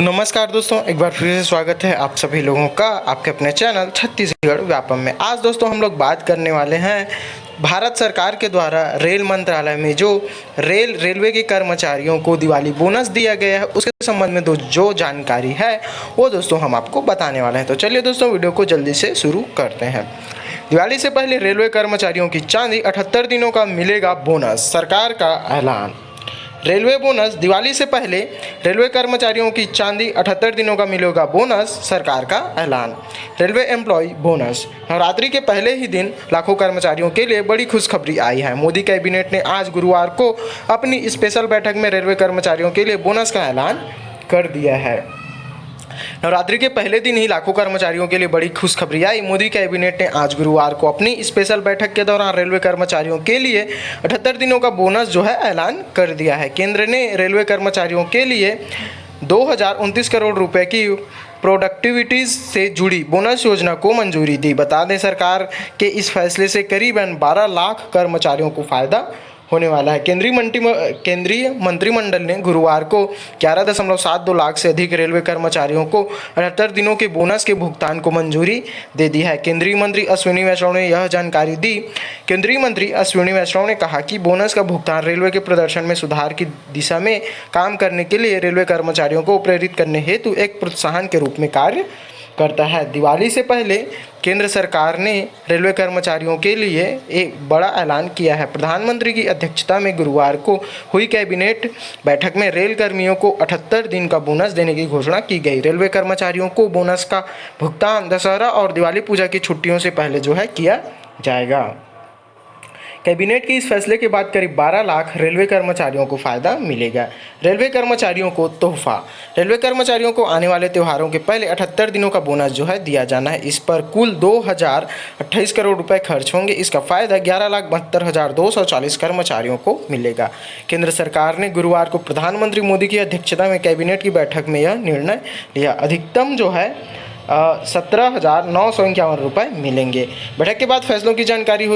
नमस्कार दोस्तों, एक बार फिर से स्वागत है आप सभी लोगों का आपके अपने चैनल छत्तीसगढ़ व्यापम में। आज दोस्तों हम लोग बात करने वाले हैं भारत सरकार के द्वारा रेल मंत्रालय में जो रेलवे के कर्मचारियों को दिवाली बोनस दिया गया है उसके संबंध में जो जानकारी है वो दोस्तों हम आपको बताने वाले हैं। तो चलिए दोस्तों वीडियो को जल्दी से शुरू करते हैं। दिवाली से पहले रेलवे कर्मचारियों की चांदी 78 दिनों का मिलेगा बोनस, सरकार का ऐलान। रेलवे बोनस, दिवाली से पहले रेलवे कर्मचारियों की चांदी 78 दिनों का मिलेगा बोनस, सरकार का ऐलान। रेलवे एम्प्लॉय बोनस, नवरात्रि के पहले ही दिन लाखों कर्मचारियों के लिए बड़ी खुशखबरी आई है। मोदी कैबिनेट ने आज गुरुवार को अपनी स्पेशल बैठक में रेलवे कर्मचारियों के लिए बोनस का ऐलान कर दिया है। नवरात्रि के पहले दिन ही लाखों कर्मचारियों के लिए बड़ी खुशखबरी आई। मोदी कैबिनेट ने आज गुरुवार को अपनी स्पेशल बैठक के दौरान रेलवे कर्मचारियों के लिए 78 दिनों का बोनस जो है ऐलान कर दिया है। केंद्र ने रेलवे कर्मचारियों के लिए 2029 करोड़ रुपए की प्रोडक्टिविटीज से जुड़ी बोनस योजना को मंजूरी दी। बता दें, सरकार के इस फैसले से करीबन 12 लाख कर्मचारियों को फायदा होने वाला है। केंद्रीय मंत्रिमंडल ने गुरुवार को 11.72 लाख से अधिक रेलवे कर्मचारियों को 78 दिनों के बोनस के भुगतान को मंजूरी दे दी है। केंद्रीय मंत्री अश्विनी वैष्णव ने यह जानकारी दी। केंद्रीय मंत्री अश्विनी वैष्णव ने कहा कि बोनस का भुगतान रेलवे के प्रदर्शन में सुधार की दिशा में काम करने के लिए रेलवे कर्मचारियों को प्रेरित करने हेतु एक प्रोत्साहन के रूप में कार्य करता है। दिवाली से पहले केंद्र सरकार ने रेलवे कर्मचारियों के लिए एक बड़ा ऐलान किया है। प्रधानमंत्री की अध्यक्षता में गुरुवार को हुई कैबिनेट बैठक में रेल कर्मियों को 78 दिन का बोनस देने की घोषणा की गई। रेलवे कर्मचारियों को बोनस का भुगतान दशहरा और दिवाली पूजा की छुट्टियों से पहले जो है किया जाएगा। कैबिनेट के इस फैसले के बाद करीब 12 लाख रेलवे कर्मचारियों को फायदा मिलेगा। रेलवे कर्मचारियों को तोहफा, रेलवे कर्मचारियों को आने वाले त्योहारों के पहले 78 दिनों का बोनस जो है दिया जाना है। इस पर कुल 2028 करोड़ रुपए खर्च होंगे। इसका फायदा 11,72,240 कर्मचारियों को मिलेगा। केंद्र सरकार ने गुरुवार को प्रधानमंत्री मोदी की अध्यक्षता में कैबिनेट की बैठक में यह निर्णय लिया। अधिकतम जो है 17,951 रुपये मिलेंगे। बैठक के बाद फैसलों की जानकारी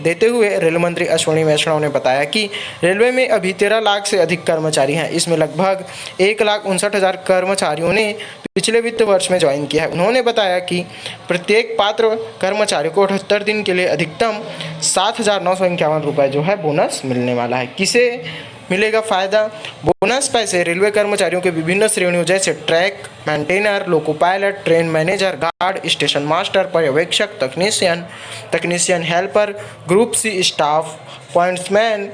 देते हुए रेल मंत्री अश्विनी वैष्णव ने बताया कि रेलवे में अभी 13 लाख से अधिक कर्मचारी हैं। इसमें लगभग 1,59,000 कर्मचारियों ने पिछले वित्त वर्ष में ज्वाइन किया है। उन्होंने बताया कि प्रत्येक पात्र कर्मचारी को 78 दिन के लिए अधिकतम 7,951 रुपये जो है बोनस मिलने वाला है। किसे मिलेगा फ़ायदा? बोनस पैसे रेलवे कर्मचारियों के विभिन्न श्रेणियों जैसे track maintainer, loco pilot, train manager, guard, station master, पर्यवेक्षक, तकनीशियन helper, group C staff, pointsman,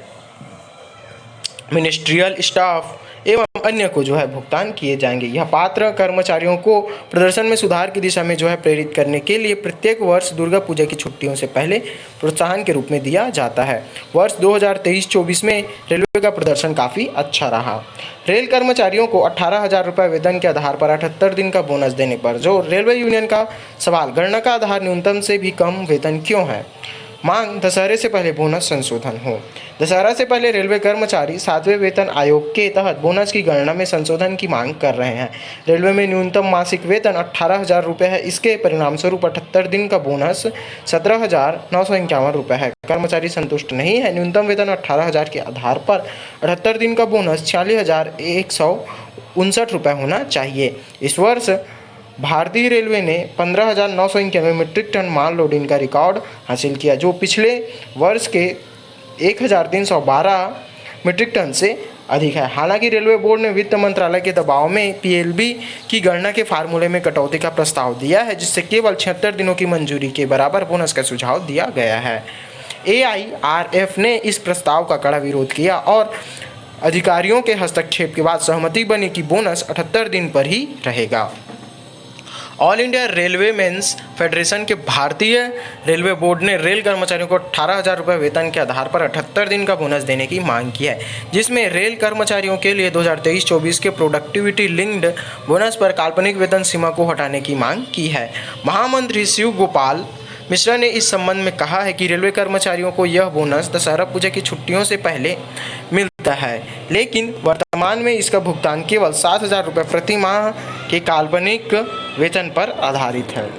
ministerial staff एवं अन्य को जो है भुगतान किए जाएंगे। यह पात्र कर्मचारियों को प्रदर्शन में सुधार की दिशा में जो है प्रेरित करने के लिए प्रत्येक वर्ष दुर्गा पूजा की छुट्टियों से पहले प्रोत्साहन के रूप में दिया जाता है। वर्ष 2023-24 में रेलवे का प्रदर्शन काफ़ी अच्छा रहा। रेल कर्मचारियों को 18,000 रुपये वेतन के आधार पर 78 दिन का बोनस देने पर जो रेलवे यूनियन का सवाल, गणना का आधार न्यूनतम से भी कम वेतन क्यों है? मांग, दशहरे से पहले बोनस संशोधन हो। दशहरा से पहले रेलवे कर्मचारी 7वें वेतन आयोग के तहत बोनस की गणना में संशोधन की मांग कर रहे हैं। रेलवे में न्यूनतम मासिक वेतन 18,000 रुपये है। इसके परिणामस्वरूप 78 दिन का बोनस 17,951 रुपये है। कर्मचारी संतुष्ट नहीं है। न्यूनतम वेतन 18,000 के आधार पर 78 दिन का बोनस 46,159 रुपये होना चाहिए। इस वर्ष भारतीय रेलवे ने 15,991 मीट्रिक टन माल लोडिंग का रिकॉर्ड हासिल किया, जो पिछले वर्ष के 1,312 मीट्रिक टन से अधिक है। हालांकि रेलवे बोर्ड ने वित्त मंत्रालय के दबाव में पीएलबी की गणना के फार्मूले में कटौती का प्रस्ताव दिया है, जिससे केवल 76 दिनों की मंजूरी के बराबर बोनस का सुझाव दिया गया है। एआईआरएफ ने इस प्रस्ताव का कड़ा विरोध किया और अधिकारियों के हस्तक्षेप के बाद सहमति बनी कि बोनस 78 दिन पर ही रहेगा। All India railway men's federation के भारतीय रेलवे बोर्ड ने रेल कर्मचारियों को 18,000 रुपये वेतन के आधार पर 78 दिन का बोनस देने की मांग की है, जिसमें रेल कर्मचारियों के लिए 2023-24 के प्रोडक्टिविटी लिंक्ड बोनस पर काल्पनिक वेतन सीमा को हटाने की मांग की है। महामंत्री शिव गोपाल मिश्रा ने इस संबंध में कहा है कि रेलवे कर्मचारियों को यह बोनस दशहरा पूजा की छुट्टियों से पहले मिलता है, लेकिन वर्तमान में इसका भुगतान केवल 7,000 रुपये प्रति माह के काल्पनिक वेतन पर आधारित है।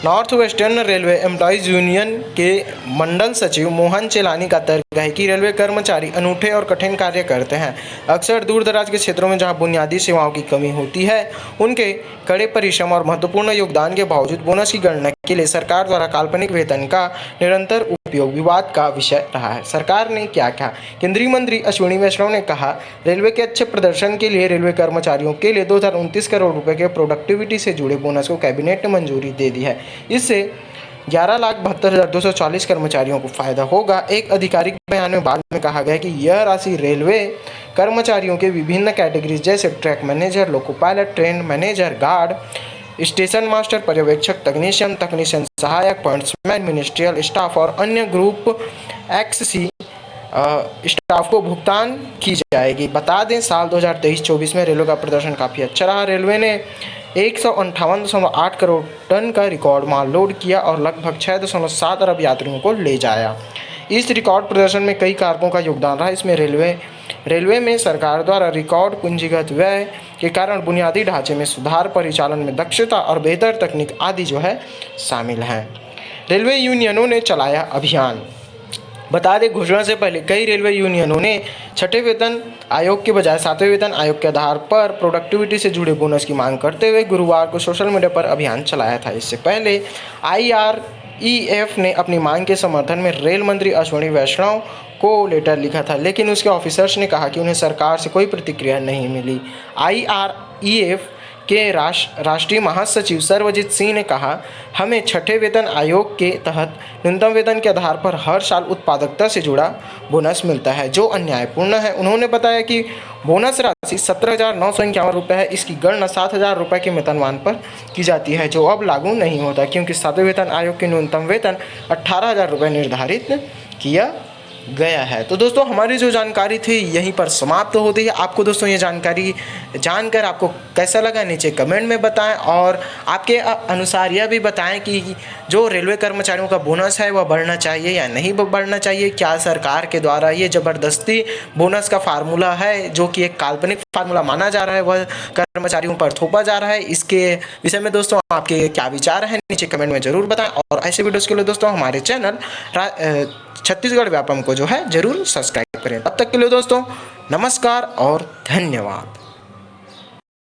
North western railway employees union के मंडल सचिव मोहन चेलानी का तर्क है कि रेलवे कर्मचारी अनूठे और कठिन कार्य करते हैं। अक्सर दूर दराज के क्षेत्रों में जहां बुनियादी सेवाओं की कमी होती है, उनके कड़े परिश्रम और महत्वपूर्ण योगदान के बावजूद बोनस की गणना के लिए सरकार द्वारा काल्पनिक वेतन का निरंतर उपयोग विवाद का विषय रहा है। सरकार ने क्या कहा? केंद्रीय मंत्री अश्विनी वैष्णव ने कहा, रेलवे के अच्छे प्रदर्शन के लिए रेलवे कर्मचारियों के लिए 2029 करोड़ रुपए के प्रोडक्टिविटी से जुड़े बोनस को कैबिनेट ने मंजूरी दे दी है। इससे 11,72,240 कर्मचारियों को फायदा होगा। एक आधिकारिक बयान में बाद में कहा गया कि यह राशि रेलवे कर्मचारियों के विभिन्न कैटेगरीज जैसे ट्रैक मैनेजर, लोको pilot, train manager, guard, station master, पर्यवेक्षक, तकनीशियन सहायक, पॉइंट्समैन, मिनिस्ट्रियल स्टाफ और अन्य ग्रुप XC स्टाफ को भुगतान की जाएगी। बता दें, साल 2023-24 में रेलवे का प्रदर्शन काफ़ी अच्छा रहा। रेलवे ने 158.8 करोड़ टन का रिकॉर्ड माल लोड किया और लगभग 6.7 अरब यात्रियों को ले जाया। इस रिकॉर्ड प्रदर्शन में कई कारकों का योगदान रहा। इसमें रेलवे में सरकार द्वारा रिकॉर्ड पूंजीगत व्यय के कारण बुनियादी ढांचे में सुधार, परिचालन में दक्षता और बेहतर तकनीक आदि जो है शामिल हैं। रेलवे यूनियनों ने चलाया अभियान। बता दें, घोषणा से पहले कई रेलवे यूनियनों ने छठे वेतन आयोग के बजाय सातवें वेतन आयोग के आधार पर प्रोडक्टिविटी से जुड़े बोनस की मांग करते हुए गुरुवार को सोशल मीडिया पर अभियान चलाया था। इससे पहले IREF ने अपनी मांग के समर्थन में रेल मंत्री अश्विनी वैष्णव को लेटर लिखा था, लेकिन उसके ऑफिसर्स ने कहा कि उन्हें सरकार से कोई प्रतिक्रिया नहीं मिली। IREF के राष्ट्रीय महासचिव सर्वजीत सिंह ने कहा, हमें छठे वेतन आयोग के तहत न्यूनतम वेतन के आधार पर हर साल उत्पादकता से जुड़ा बोनस मिलता है, जो अन्यायपूर्ण है। उन्होंने बताया कि बोनस राशि 17,951 रुपये है। इसकी गणना 7,000 रुपये के वेतनमान पर की जाती है, जो अब लागू नहीं होता क्योंकि सातवें वेतन आयोग के न्यूनतम वेतन 18,000 रुपये निर्धारित किया गया है। तो दोस्तों, हमारी जो जानकारी थी यहीं पर समाप्त होती है। आपको दोस्तों ये जानकारी जानकर आपको कैसा लगा, नीचे कमेंट में बताएं और आपके अनुसार यह भी बताएं कि जो रेलवे कर्मचारियों का बोनस है वह बढ़ना चाहिए या नहीं बढ़ना चाहिए। क्या सरकार के द्वारा ये ज़बरदस्ती बोनस का फार्मूला है, जो कि एक काल्पनिक फार्मूला माना जा रहा है, वह कर्मचारियों पर थोपा जा रहा है? इसके विषय में दोस्तों आपके क्या विचार हैं, नीचे कमेंट में ज़रूर बताएं। और ऐसे वीडियोज़ के लिए दोस्तों हमारे चैनल छत्तीसगढ़ व्यापम को जो है ज़रूर सब्सक्राइब करें। तब तक के लिए दोस्तों नमस्कार और धन्यवाद।